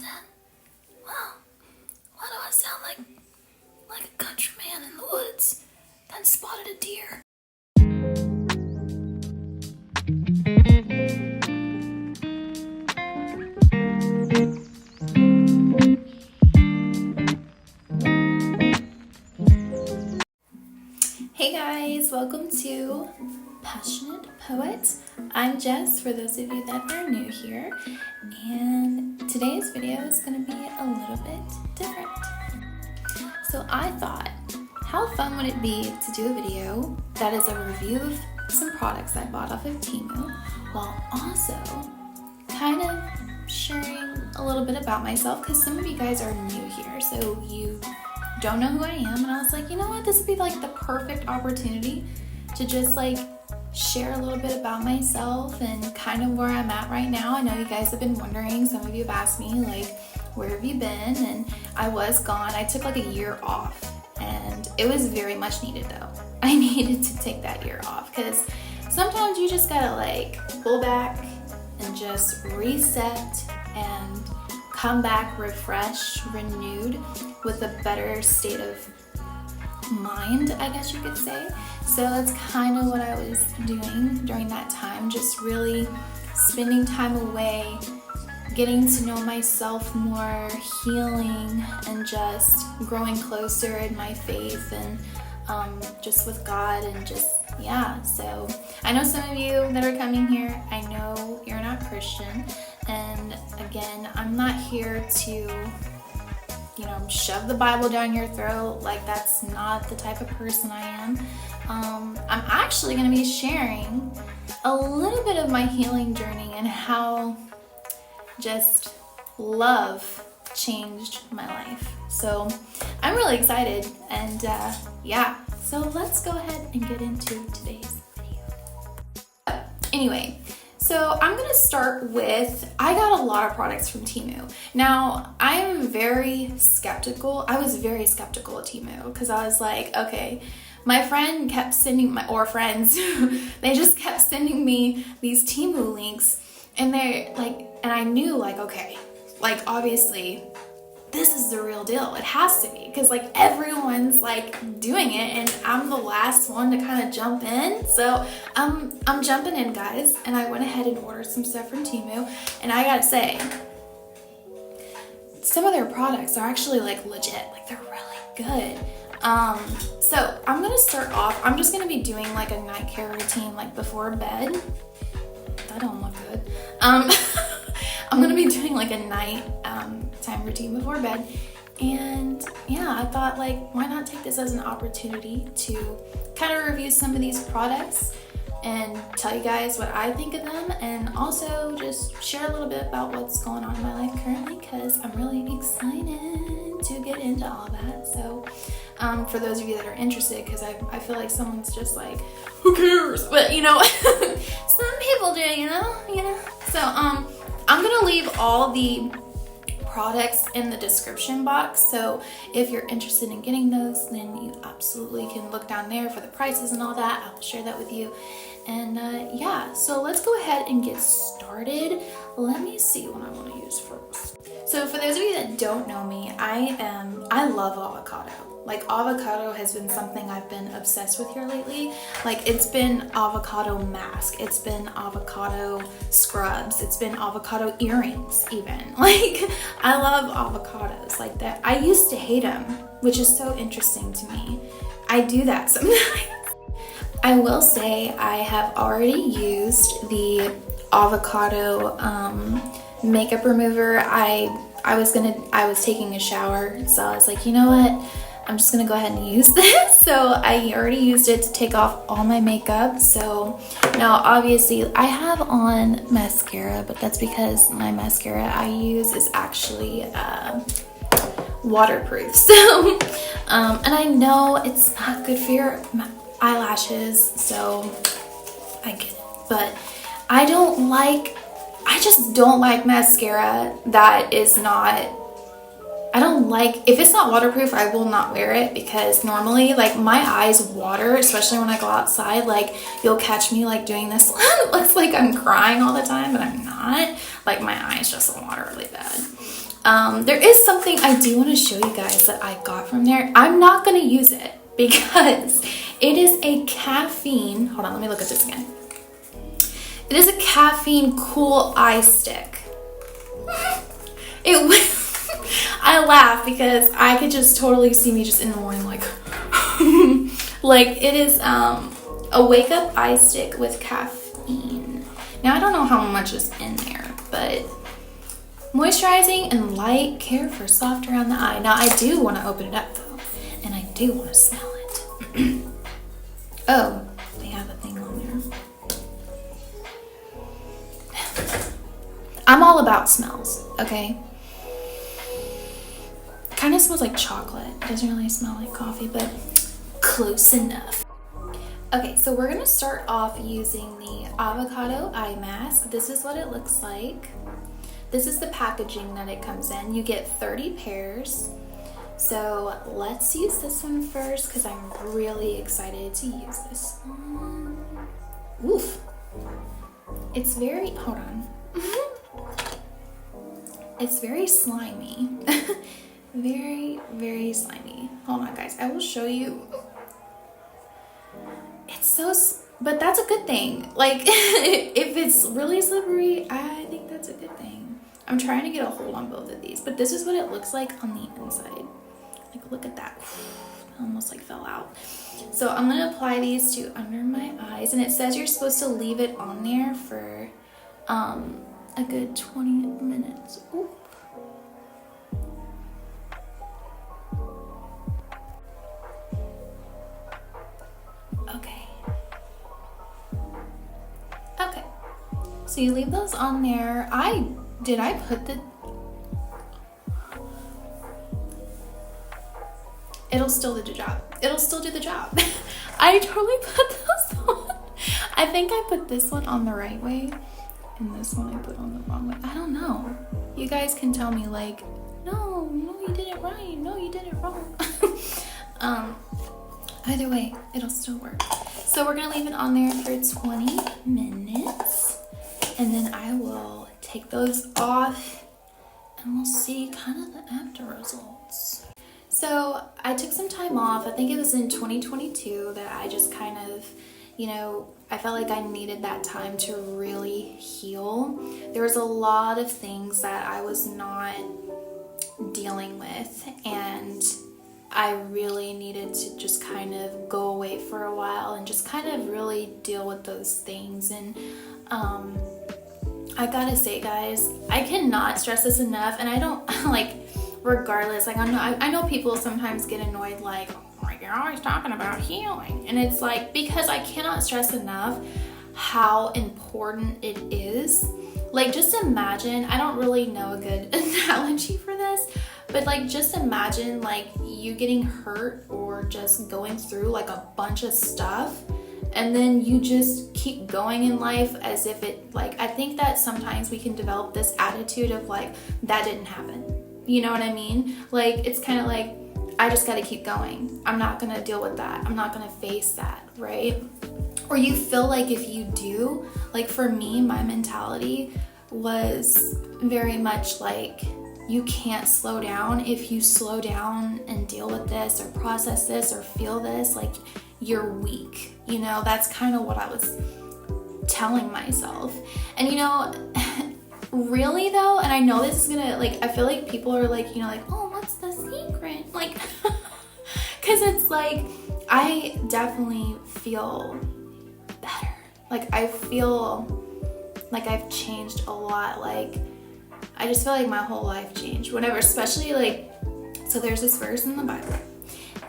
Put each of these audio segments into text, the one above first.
then, well, why do I sound like a country man in the woods that spotted a deer? Hey guys, welcome to Passionate Poet. I'm Jess, for those of you that are new here, and today's video is going to be a little bit different. So I thought, how fun would it be to do a video that is a review of some products I bought off of Temu, while also kind of sharing a little bit about myself, because some of you guys are new here, so you don't know who I am, and I was like, you know what, this would be like the perfect opportunity to just like share a little bit about myself and kind of where I'm at right now. I know you guys have been wondering, some of you have asked me like, where have you been? And I was gone. I took like a year off, and it was very much needed though. I needed to take that year off, because sometimes you just gotta like pull back and just reset and come back refreshed, renewed, with a better state of mind, I guess you could say. So that's kind of what I was doing during that time, just really spending time away, getting to know myself more, healing, and just growing closer in my faith and just with God, and just, yeah. So I know some of you that are coming here, I know you're not Christian, and again, I'm not here to shove the Bible down your throat. Like, that's not the type of person I am. I'm actually going to be sharing a little bit of my healing journey and how just love changed my life. So I'm really excited, and yeah, so let's go ahead and get into today's video. Anyway, so I'm gonna start with, I got a lot of products from Temu. Now, I'm very skeptical. I was very skeptical of Temu, because I was like, okay, my friend kept sending friends, they just kept sending me these Temu links, and they're like, and I knew like, okay, like obviously this is the real deal. It has to be, because like everyone's like doing it, and I'm the last one to kind of jump in. So I'm jumping in, guys, and I went ahead and ordered some stuff from Temu, and I gotta say, some of their products are actually like legit, like they're really good. So I'm gonna start off, I'm just gonna be doing like a night care routine like before bed. That don't look good. I'm gonna be doing like a night time routine before bed, and yeah, I thought like, why not take this as an opportunity to kind of review some of these products and tell you guys what I think of them, and also just share a little bit about what's going on in my life currently, because I'm really excited to get into all that. So for those of you that are interested, because I feel like someone's just like, who cares? But some people do, you know. So I'm gonna leave all the products in the description box, so if you're interested in getting those, then you absolutely can look down there for the prices and all that. I'll share that with you. And yeah, so let's go ahead and get started. Let me see what I want to use first. So for those of you that don't know me, I love avocado. Like, avocado has been something I've been obsessed with here lately. Like, it's been avocado mask, it's been avocado scrubs, it's been avocado earrings even. Like, I love avocados like that. I used to hate them, which is so interesting to me. I do that sometimes. I will say I have already used the avocado makeup remover. I was taking a shower, so I was like, you know what? I'm just gonna go ahead and use this. So I already used it to take off all my makeup. So now obviously I have on mascara, but that's because my mascara I use is actually waterproof. So and I know it's not good for your eyelashes, so I get it, but I just don't like mascara that is not, if it's not waterproof, I will not wear it, because normally like my eyes water, especially when I go outside. Like, you'll catch me like doing this. It looks like I'm crying all the time, but I'm not. Like, my eyes just water really bad. There is something I do want to show you guys that I got from there. I'm not going to use it because it is a caffeine. Hold on, let me look at this again. It is a caffeine cool eye stick. I laugh because I could just totally see me just in the morning like like it is a wake up eye stick with caffeine. Now I don't know how much is in there, but moisturizing and light care for soft around the eye. Now I do want to open it up though, and I do want to smell it. Oh, they have a thing on there. I'm all about smells, okay? Kind of smells like chocolate. It doesn't really smell like coffee, but close enough. Okay, so we're gonna start off using the Avocado eye mask. This is what it looks like. This is the packaging that it comes in. You get 30 pairs. So let's use this one first because I'm really excited to use this one. Oof. It's very, hold on. It's very slimy. Very, very slimy. Hold on, guys. I will show you. It's so, but that's a good thing. Like, if it's really slippery, I think that's a good thing. I'm trying to get a hold on both of these, but this is what it looks like on the inside. Like, look at that. Almost like fell out. So I'm gonna apply these to under my eyes, and it says you're supposed to leave it on there for a good 20 minutes. Ooh. Okay, so you leave those on there. Did I put the, it'll still do the job. It'll still do the job. I totally put those on. I think I put this one on the right way and this one I put on the wrong way. I don't know. You guys can tell me like, no, you did it right. No, you did it wrong. Either way, it'll still work. So we're gonna leave it on there for 20 minutes and then I will take those off and we'll see kind of the after results. So I took some time off. I think it was in 2022 that I just kind of, you know, I felt like I needed that time to really heal. There was a lot of things that I was not dealing with and I really needed to just kind of go away for a while and just kind of really deal with those things. And I gotta say, guys, I cannot stress this enough. And I don't like, regardless, like I know people sometimes get annoyed like, oh, you're always talking about healing. And it's like, because I cannot stress enough how important it is. Like, just imagine, I don't really know a good analogy for this, but like, just imagine like you getting hurt or just going through like a bunch of stuff and then you just keep going in life as if it, like, I think that sometimes we can develop this attitude of like, that didn't happen. You know what I mean? Like, it's kind of like, I just got to keep going. I'm not going to deal with that. I'm not going to face that, right? Or you feel like if you do, like for me, my mentality was very much like, you can't slow down. If you slow down and deal with this or process this or feel this, like you're weak. You know, that's kind of what I was telling myself. And you know, really though, and I know this is gonna, like, I feel like people are like, you know, like, oh, what's the secret? Like, cause it's like, I definitely feel better. Like, I feel like I've changed a lot. Like, I just feel like my whole life changed whenever, especially like, so there's this verse in the Bible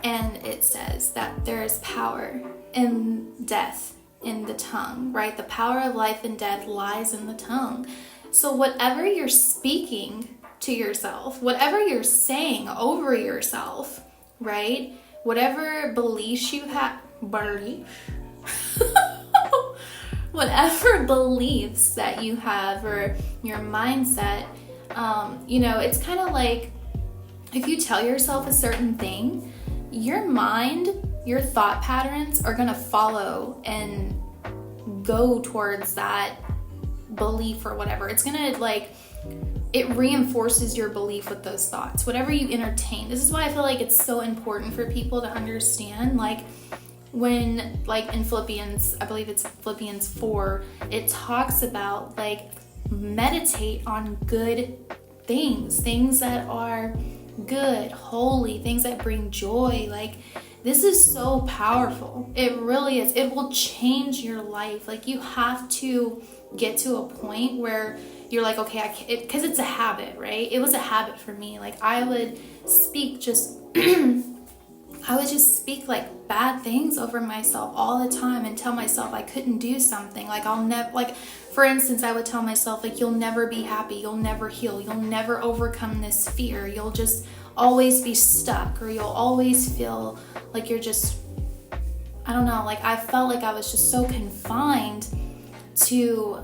and it says that there is power in death in the tongue, right? The power of life and death lies in the tongue. So whatever you're speaking to yourself, whatever you're saying over yourself, right? Whatever beliefs you have, whatever beliefs that you have or your mindset, you know, it's kind of like if you tell yourself a certain thing, your mind, your thought patterns are gonna follow and go towards that belief or whatever. It's gonna like it reinforces your belief with those thoughts, whatever you entertain. This is why I feel like it's so important for people to understand, like, when, like, in Philippians, I believe it's Philippians 4, it talks about, like, meditate on good things that are good, holy, things that bring joy. Like, this is so powerful. It really is. It will change your life. Like, you have to get to a point where you're like, okay, I can't, because it's a habit, right? It was a habit for me. Like, I would speak just I would just speak like bad things over myself all the time and tell myself I couldn't do something. Like, I'll never, like, for instance, I would tell myself, like, you'll never be happy, you'll never heal, you'll never overcome this fear, you'll just always be stuck, or you'll always feel like you're just, I don't know, like, I felt like I was just so confined to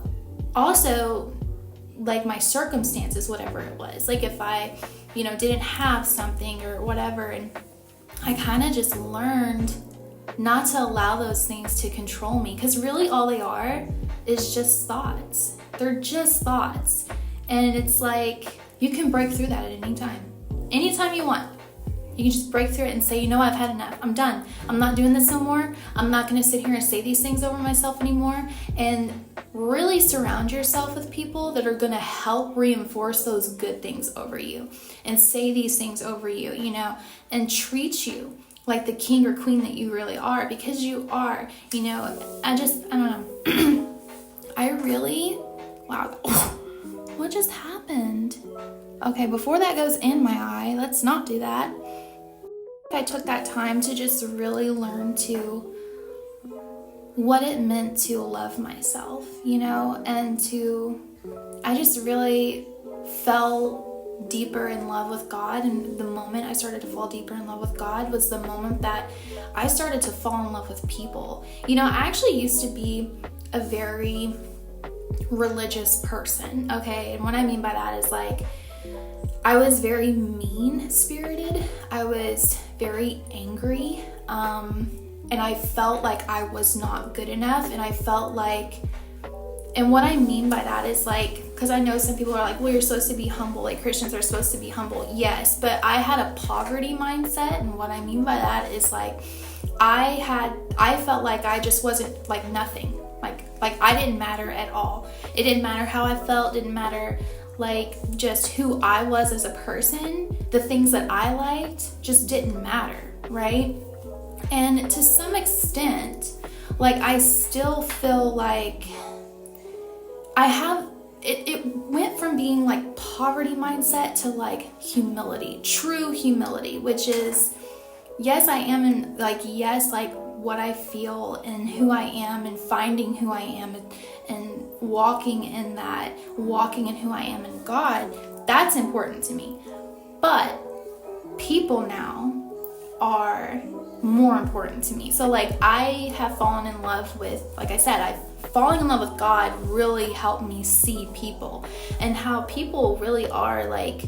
also, like, my circumstances, whatever it was. Like, if I, didn't have something or whatever, and I kind of just learned not to allow those things to control me, because really all they are is just thoughts. They're just thoughts. And it's like, you can break through that at any time. Anytime you want. You can just break through it and say, I've had enough. I'm done. I'm not doing this no more. I'm not going to sit here and say these things over myself anymore. And really surround yourself with people that are going to help reinforce those good things over you and say these things over you, and treat you like the king or queen that you really are, because you are, I don't know. Wow. What just happened? Okay, before that goes in my eye, let's not do that. I took that time to just really learn what it meant to love myself, and I just really fell deeper in love with God. And the moment I started to fall deeper in love with God was the moment that I started to fall in love with people. I actually used to be a very religious person, okay? And what I mean by that is, like, I was very mean-spirited. I was very angry. And I felt like I was not good enough. And I felt like, and what I mean by that is, like, because I know some people are like, well, you're supposed to be humble. Like, Christians are supposed to be humble. Yes, but I had a poverty mindset. And what I mean by that is, like, I felt like I just wasn't, like, nothing. Like I didn't matter at all. It didn't matter how I felt. It didn't matter, like, just who I was as a person. The things that I liked just didn't matter, right? And to some extent, like, I still feel like it went from being, like, poverty mindset to, like, humility, true humility, which is, yes, I am in, like, yes, like, what I feel and who I am, and finding who I am, and walking in who I am in God, that's important to me. But people now are more important to me. So, like, I have fallen in love with, like I said, falling in love with God really helped me see people and how people really are, like,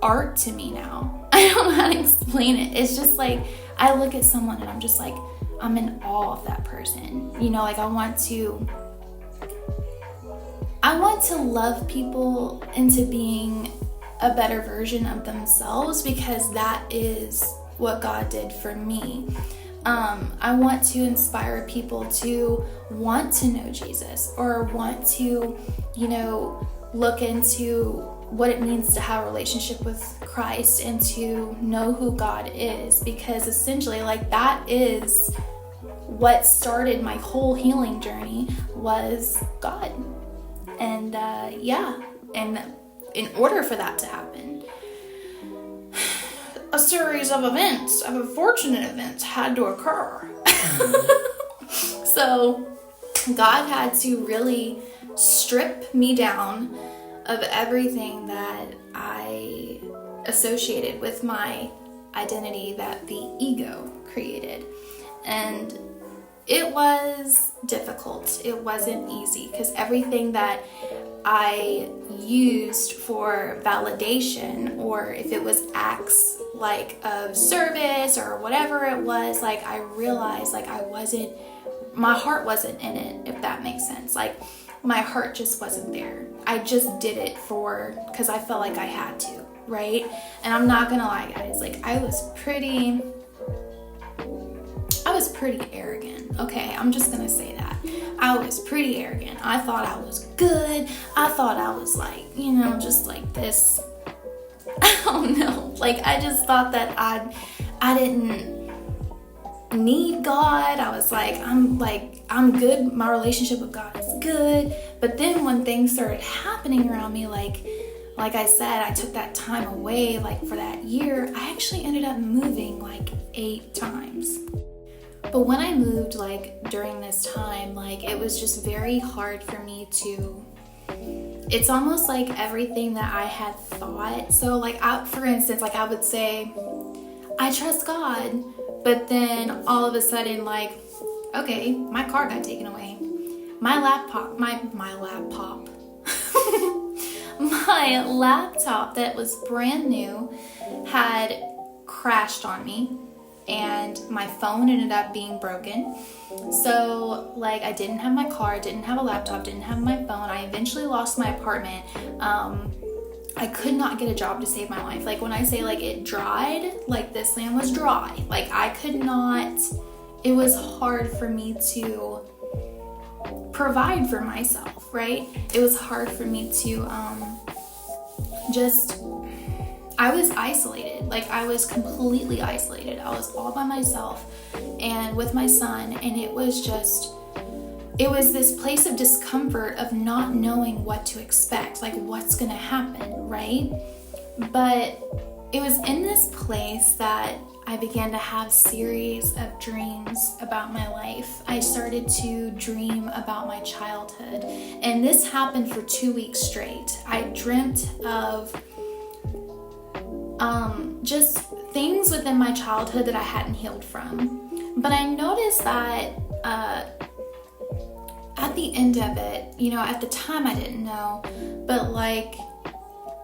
art to me now. I don't know how to explain it. It's just like, I look at someone and I'm just like, I'm in awe of that person. Like, I want to love people into being a better version of themselves, because that is what God did for me. I want to inspire people to want to know Jesus, or want to, look into what it means to have a relationship with Christ and to know who God is, because essentially, like, that is what started my whole healing journey, was God. And and in order for that to happen, a series of unfortunate events had to occur. So God had to really strip me down of everything that I associated with my identity that the ego created. And it was difficult. It wasn't easy, because everything that I used for validation, or if it was acts like of service or whatever it was, like, I realized, like, my heart wasn't in it, if that makes sense. Like, my heart just wasn't there. I just did it because I felt like I had to, right? And I'm not gonna lie, guys, like I was pretty arrogant, okay? I'm just gonna say that. I was pretty arrogant. I thought I was good. I thought I was like, you know, just like this. I don't know. Like, I just thought that I didn't need God. I was like, I'm good. My relationship with God is good. But then when things started happening around me, like I said, I took that time away, like for that year, I actually ended up moving like 8 times. But when I moved, like during this time, like it was just very hard for me to, it's almost like everything that I had thought. So like, for instance, like I would say, I trust God, but then all of a sudden, like, okay, my car got taken away. My laptop, my laptop that was brand new had crashed on me, and my phone ended up being broken. So like I didn't have my car, didn't have a laptop, didn't have my phone. I eventually lost my apartment. I could not get a job to save my life. Like when I say like it dried, like this land was dry. Like I could not, it was hard for me to provide for myself, right? It was hard for me to I was isolated. Like I was completely isolated. I was all by myself and with my son, and it was this place of discomfort of not knowing what to expect, like what's gonna happen, right? But it was in this place that I began to have series of dreams about my life. I started to dream about my childhood, and this happened for 2 weeks straight. I dreamt of just things within my childhood that I hadn't healed from. But I noticed that at the end of it, you know, at the time I didn't know, but like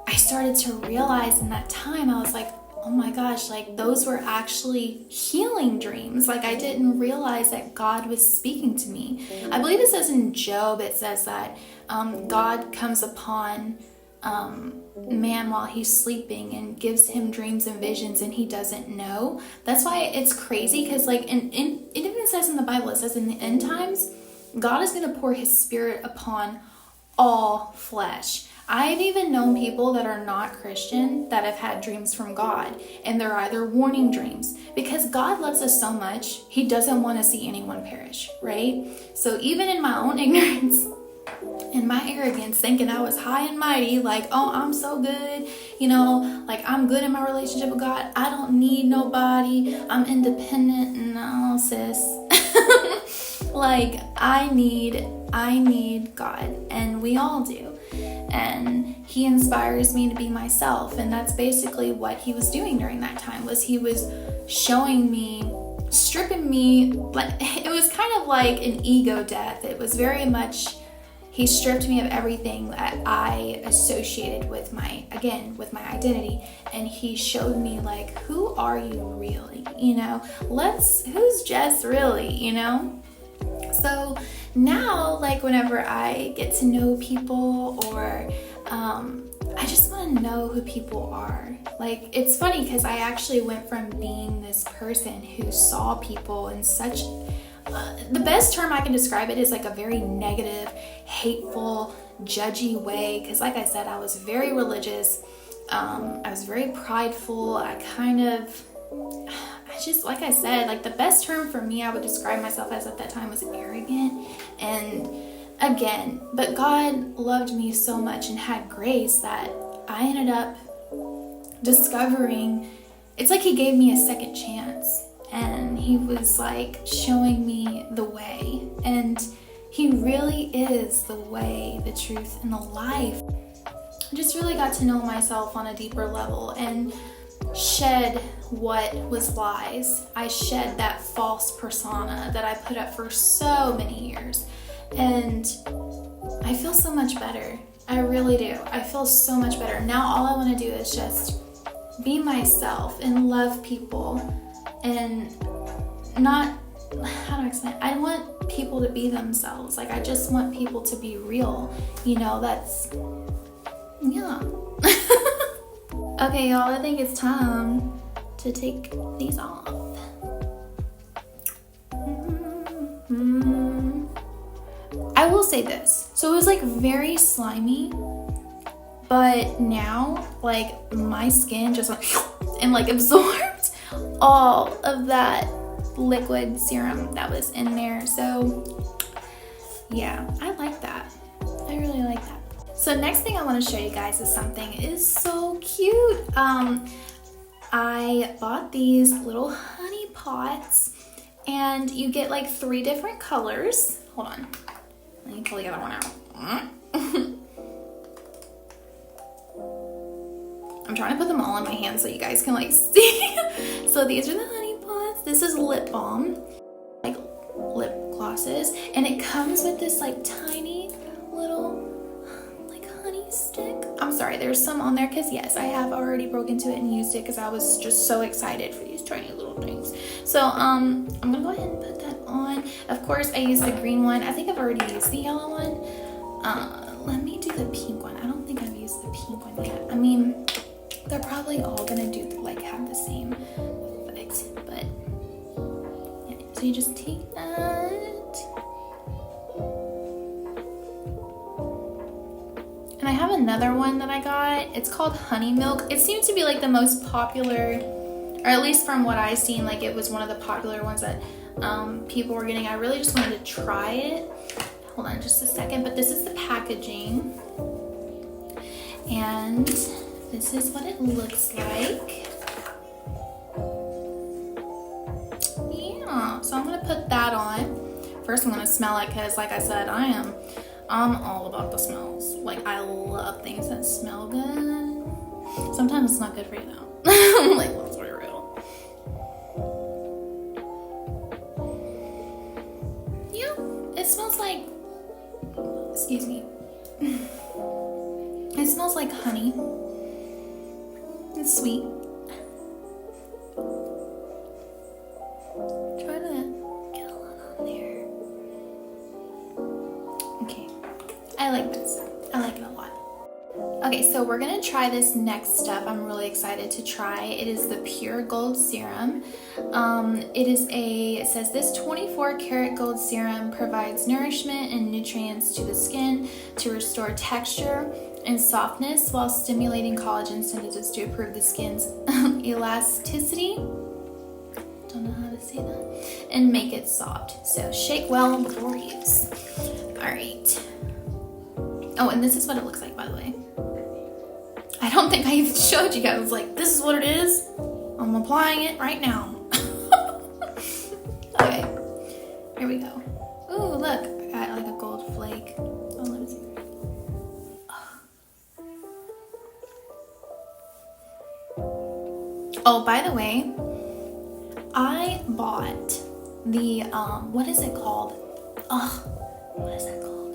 I started to realize in that time, I was like, oh my gosh, like those were actually healing dreams. Like I didn't realize that God was speaking to me. I believe it says in Job, it says that God comes upon man while he's sleeping and gives him dreams and visions, and he doesn't know. That's why it's crazy, because like it even says in the Bible, it says in the end times, God is going to pour his spirit upon all flesh. I've even known people that are not Christian that have had dreams from God, and they're either warning dreams, because God loves us so much, he doesn't want to see anyone perish, right? So even in my own ignorance and my arrogance, thinking I was high and mighty, like, oh, I'm so good, you know, like I'm good in my relationship with God, I don't need nobody, I'm independent. No, sis. Like I need God, and we all do, and he inspires me to be myself. And that's basically what he was doing during that time, was he was showing me, stripping me, like it was kind of like an ego death. It was very much, he stripped me of everything that I associated with my identity, and he showed me like, who are you really, you know, who's Jess really, you know? So now, like whenever I get to know people, or I just want to know who people are. Like it's funny, because I actually went from being this person who saw people in such the best term I can describe it is like a very negative, hateful, judgy way. Because like I said, I was very religious. I was very prideful. Like I said, like the best term for me I would describe myself as at that time was arrogant. And again, but God loved me so much and had grace that I ended up discovering, it's like he gave me a second chance, and he was like showing me the way, and he really is the way, the truth, and the life. I just really got to know myself on a deeper level and shed what was lies. I shed that false persona that I put up for so many years, and I feel so much better. I really do. I feel so much better. Now all I want to do is just be myself and love people, and not how do I explain it? I want people to be themselves. Like, I just want people to be real. You know, that's, yeah. Okay, y'all, I think it's time to take these off. I will say this. So it was like very slimy, but now like my skin just went and like absorbed all of that liquid serum that was in there. So yeah, I like that. I really like that. So next thing I want to show you guys is something is so cute. I bought these little honey pots, and you get like 3 different colors. Hold on, let me pull the other one out. I'm trying to put them all in my hand so you guys can like see. So these are the honey pots. This is lip balm, like lip glosses, and it comes with this like tiny little like honey stick. I'm sorry, there's some on there because yes, I have already broken into it and used it because I was just so excited for these tiny little things. So I'm gonna go ahead and put that on. Of course, I used the green one. I think I've already used the yellow one. Let me do the pink one. I don't think I've used the pink one yet. I mean, they're probably all gonna do like have the same effect, but yeah. So you just take that. And I have another one that I got. It's called Honey Milk. It seems to be like the most popular, or at least from what I've seen, like it was one of the popular ones that people were getting. I really just wanted to try it. Hold on just a second, but this is the packaging. And this is what it looks like. Yeah, so I'm gonna put that on. First I'm gonna smell it because like I said, I'm all about the smells. Like I love things that smell good. Sometimes it's not good for you though. Like let's be real. Yeah, it smells like, excuse me. It smells like honey. It's sweet. Try to get a lot on there. Okay, I like this. I like it a lot. Okay, so we're gonna try this next step. I'm really excited to try. It is the Pure Gold Serum. It says this 24 karat gold serum provides nourishment and nutrients to the skin to restore texture and softness while stimulating collagen synthesis to improve the skin's elasticity. Don't know how to say that. And make it soft. So shake well before use. All right. Oh, and this is what it looks like, by the way. I don't think I even showed you guys. I was like, this is what it is. I'm applying it right now. Okay, here we go. Ooh, look, I got like a gold flake. Oh, let me see. Oh, by the way, I bought the, what is it called? What is that called?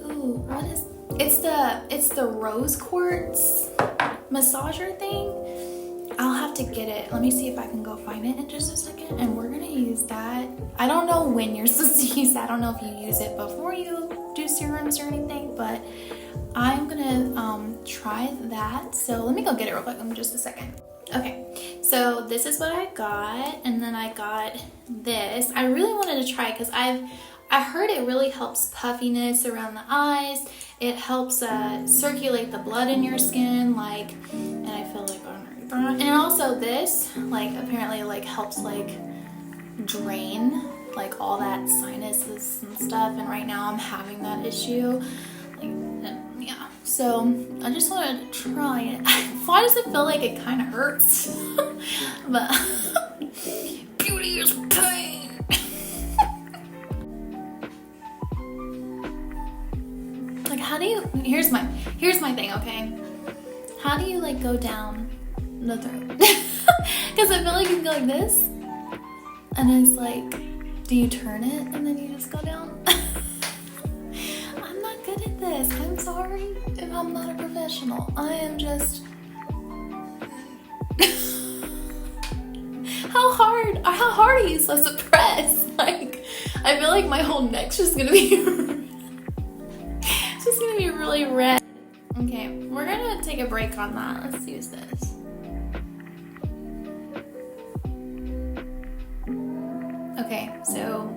Ooh, what is, it's the rose quartz massager thing. I'll have to get it. Let me see if I can go find it in just a second. And we're gonna use that. I don't know when you're supposed to use that. I don't know if you use it before you do serums or anything, but I'm gonna try that. So let me go get it real quick in just a second. Okay, so this is what I got, and then I got this. I really wanted to try because I heard it really helps puffiness around the eyes. It helps circulate the blood in your skin, like, and I feel like and also this, like, apparently like helps like drain like all that sinuses and stuff. And right now I'm having that issue. Like, yeah. So I just wanted to try it. Why does it feel like it kind of hurts? But beauty is pain. Like, how do you? Here's my thing. Okay, how do you like go down the throat? Because I feel like you can go like this, and it's like, do you turn it and then you just go down? I'm not good at this. I'm sorry if I'm not a professional. I am just. how hard are you supposed to press? Like, I feel like my whole neck's just gonna be, it's just gonna be really red. Okay, we're gonna take a break on that. Let's use this. Okay, so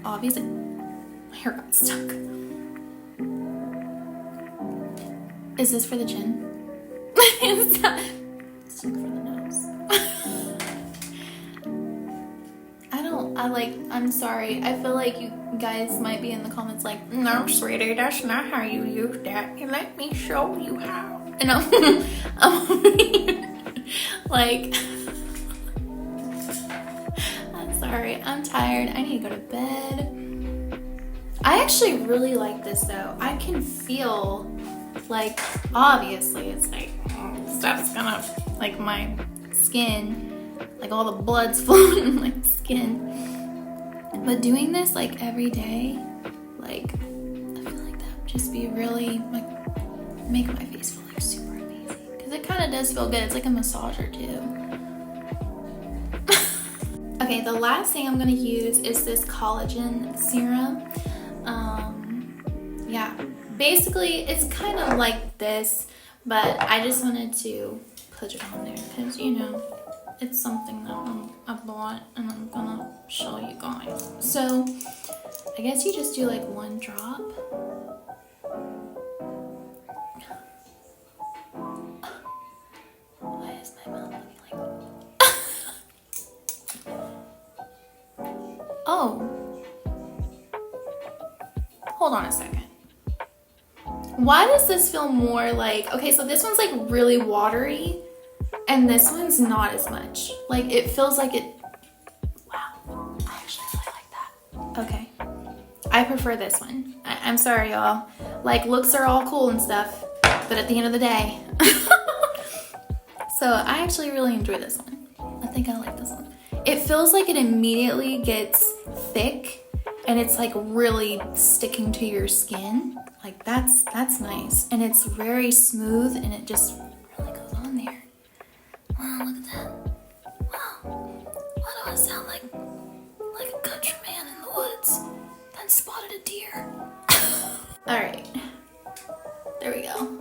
obviously my hair got stuck. Is this for the chin? It's for the nose. I'm sorry. I feel like you guys might be in the comments like, no, sweetie, that's not how you use that. You let me show you how. And I'm like, I'm sorry. I'm tired. I need to go to bed. I actually really like this though. I can feel like, obviously it's like, stuff's gonna, like my skin, like all the blood's flowing in my skin. But doing this like every day, like, I feel like that would just be really, like, make my face feel like super amazing. Because it kind of does feel good. It's like a massager too. Okay, the last thing I'm gonna use is this collagen serum. Yeah, basically it's kind of like this, but I just wanted to put it on there because, you know, it's something that I bought and I'm gonna show you guys. So I guess you just do like one drop. Why is my mouth looking like Oh, hold on a second. Why does this feel more like, okay, so this one's like really watery and this one's not as much. Like it feels like it, wow, I actually really like that. Okay, I prefer this one. I'm sorry y'all, like looks are all cool and stuff, but at the end of the day. So I actually really enjoy this one. I think I like this one. It feels like it immediately gets thick and it's like really sticking to your skin. Like that's nice. And it's very smooth and it just really goes on there. Wow, look at that. Wow. Why do I sound like a country man in the woods that spotted a deer? All right, there we go.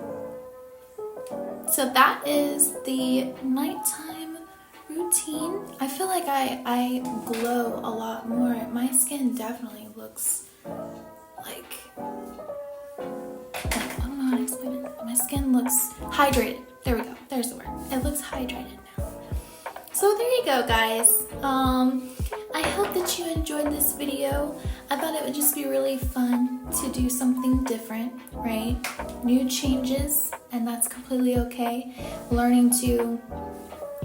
So that is the nighttime routine. I feel like I glow a lot more. My skin definitely looks like I don't know how to explain it. My skin looks hydrated. There we go. There's the word. It looks hydrated now. So there you go, guys. I hope that you enjoyed this video. I thought it would just be really fun to do something different, right? New changes, and that's completely okay. Learning to,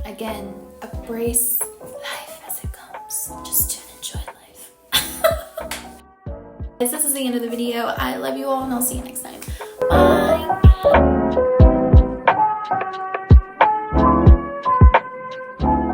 again, embrace life as it comes. Just to enjoy life. This is the end of the video. I love you all, and I'll see you next time. Bye.